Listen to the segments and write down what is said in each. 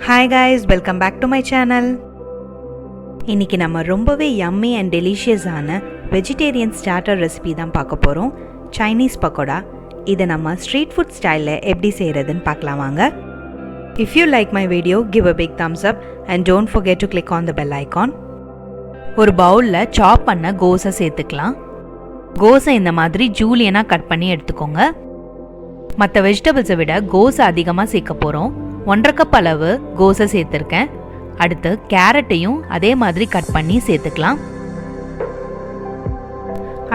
Hi guys, welcome back to my channel. இன்னைக்கு நம்ம ரொம்பவே yummy and delicious ஆன vegetarian starter recipe தான் பார்க்க போறோம். Chinese Pakoda. இதை நம்ம street food style எப்படி செய்யறதுன்னு பார்க்கலாம் வாங்க. If you like my video, give a big thumbs up and don't forget to click on the bell icon. ஒரு பவுல்ல சாப் பண்ண கோஸை சேர்த்துக்கலாம். கோஸை இந்த மாதிரி ஜூலியனா கட் பண்ணி எடுத்துக்கோங்க. மற்ற வெஜிடபிள்ஸை விட கோஸை அதிகமாக சேர்க்க போகிறோம். 1.5 கப் அளவு கோஸை சேர்த்துருக்கேன். அடுத்து கேரட்டையும் அதே மாதிரி கட் பண்ணி சேர்த்துக்கலாம்.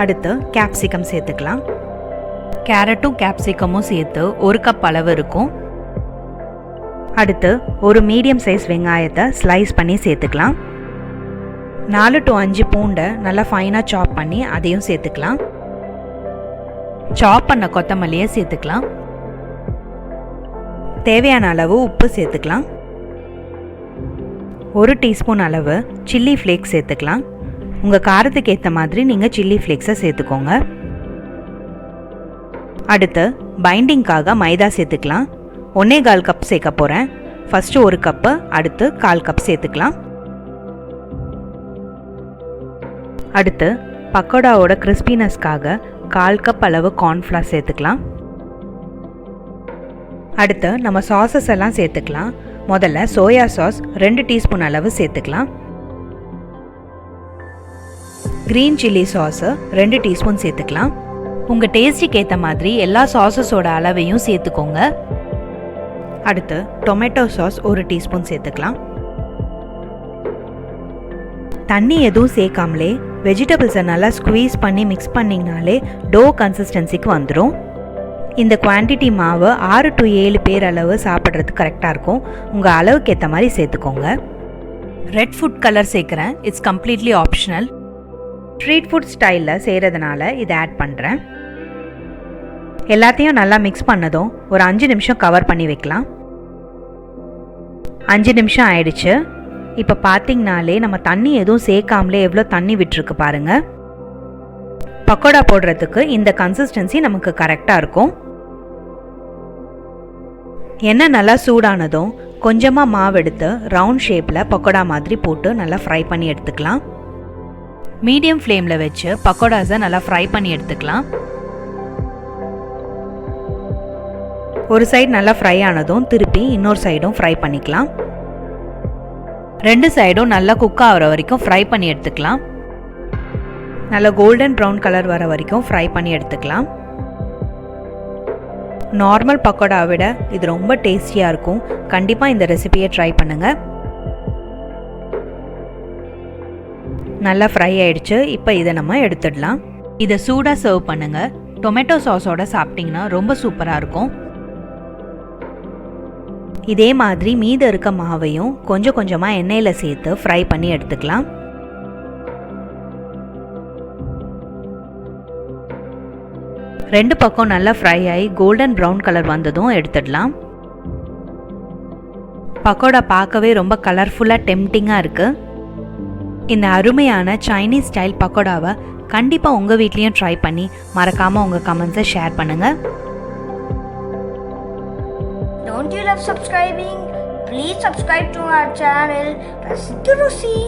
அடுத்து கேப்சிகம் சேர்த்துக்கலாம். கேரட்டும் கேப்சிகமும் சேர்த்து 1 கப் அளவு இருக்கும். அடுத்து ஒரு மீடியம் சைஸ் வெங்காயத்தை ஸ்லைஸ் பண்ணி சேர்த்துக்கலாம். 4 to 5 பூண்டை நல்லா ஃபைனாக சாப் பண்ணி அதையும் சேர்த்துக்கலாம். சாப் பண்ண கொத்தமல்லியை சேர்த்துக்கலாம். தேவையான அளவு உப்பு சேர்த்துக்கலாம். 1 டீஸ்பூன் அளவு சில்லி ஃப்ளேக்ஸ் சேர்த்துக்கலாம். உங்கள் காரத்துக்கு ஏற்ற மாதிரி நீங்கள் சில்லி ஃப்ளேக்ஸை சேர்த்துக்கோங்க. அடுத்து பைண்டிங்காக மைதா சேர்த்துக்கலாம். 1.25 கப் சேர்க்க போகிறேன். ஃபஸ்ட்டு 1 கப்பு, அடுத்து 1/4 கப் சேர்த்துக்கலாம். அடுத்து பக்கோடாவோட கிறிஸ்பினஸ்க்காக 1/4 கப் அளவு கார்ன்ஃப்ளவர் சேர்த்துக்கலாம். அடுத்து நம்ம சாஸஸ் எல்லாம் சேர்த்துக்கலாம். முதல்ல சோயா சாஸ் 2 டீஸ்பூன் அளவு சேர்த்துக்கலாம். கிரீன் சில்லி சாஸு 2 டீஸ்பூன் சேர்த்துக்கலாம். உங்கள் டேஸ்ட்டுக்கு ஏற்ற மாதிரி எல்லா சாஸஸோட அளவையும் சேர்த்துக்கோங்க. அடுத்து டொமேட்டோ சாஸ் 1 டீஸ்பூன் சேர்த்துக்கலாம். தண்ணி எதுவும் சேர்க்காமலே வெஜிடபிள்ஸை நல்லா ஸ்குவீஸ் பண்ணி மிக்ஸ் பண்ணிங்கனாலே டோ கன்சிஸ்டன்சிக்கு வந்துடும். இந்த குவான்டிட்டி மாவு 6 to 7 பேர் அளவு சாப்பிட்றதுக்கு கரெக்டாக இருக்கும். உங்கள் அளவுக்கு ஏற்ற மாதிரி சேர்த்துக்கோங்க. ரெட் ஃபுட் கலர் சேர்க்குறேன். It's completely optional. Street food ஸ்டைலில் செய்கிறதுனால இதை ஆட் பண்ணுறேன். எல்லாத்தையும் நல்லா மிக்ஸ் பண்ணதும் ஒரு 5 நிமிஷம் கவர் பண்ணி வைக்கலாம். 5 நிமிஷம் ஆயிடுச்சு. இப்போ பார்த்தீங்கனாலே நம்ம தண்ணி எதுவும் சேர்க்காமலே எவ்வளோ தண்ணி விட்டுருக்கு பாருங்கள். பக்கோடா போடுறதுக்கு இந்த கன்சிஸ்டன்சி நமக்கு கரெக்டாக இருக்கும். எண்ணெய் நல்லா சூடானதும் கொஞ்சமாக மாவு எடுத்து ரவுண்ட் ஷேப்பில் பக்கோடா மாதிரி போட்டு நல்லா ஃப்ரை பண்ணி எடுத்துக்கலாம். மீடியம் ஃப்ளேமில் வச்சு பக்கோடாஸை நல்லா ஃப்ரை பண்ணி எடுத்துக்கலாம். ஒரு சைடு நல்லா ஃப்ரை ஆனதும் திருப்பி இன்னொரு சைடும் ஃப்ரை பண்ணிக்கலாம். 2 சைடும் நல்லா குக் ஆகிற வரைக்கும் ஃப்ரை பண்ணி எடுத்துக்கலாம். நல்லா கோல்டன் ப்ரௌன் கலர் வர வரைக்கும் ஃப்ரை பண்ணி எடுத்துக்கலாம். நார்மல் பக்கோடா விட இது ரொம்ப டேஸ்டியாக இருக்கும். கண்டிப்பாக இந்த ரெசிபியை ட்ரை பண்ணுங்கள். நல்லா ஃப்ரை ஆயிடுச்சு. இப்போ இதை நம்ம எடுத்துடலாம். இதை சூடாக சர்வ் பண்ணுங்கள். டொமேட்டோ சாஸோட சாப்பிட்டிங்கன்னா ரொம்ப சூப்பராக இருக்கும். இதே மாதிரி மீத இருக்க மாவையும் கொஞ்சம் கொஞ்சமாக எண்ணெயில் சேர்த்து ஃப்ரை பண்ணி எடுத்துக்கலாம். ரெண்டு பக்கம் நல்லா ஃப்ரை ஆகி கோல்டன் ப்ரௌன் கலர் வந்ததும் எடுத்துடலாம். பக்கோடா பார்க்கவே ரொம்ப கலர்ஃபுல்லாக டெம்டிங்காக இருக்குது. இந்த அருமையான சைனீஸ் ஸ்டைல் பக்கோடாவை கண்டிப்பாக உங்கள் வீட்லேயும் ட்ரை பண்ணி மறக்காமல் உங்கள் கமெண்ட்ஸை ஷேர் பண்ணுங்கள். Don't you love subscribing? Please subscribe to our channel, rasithurusi.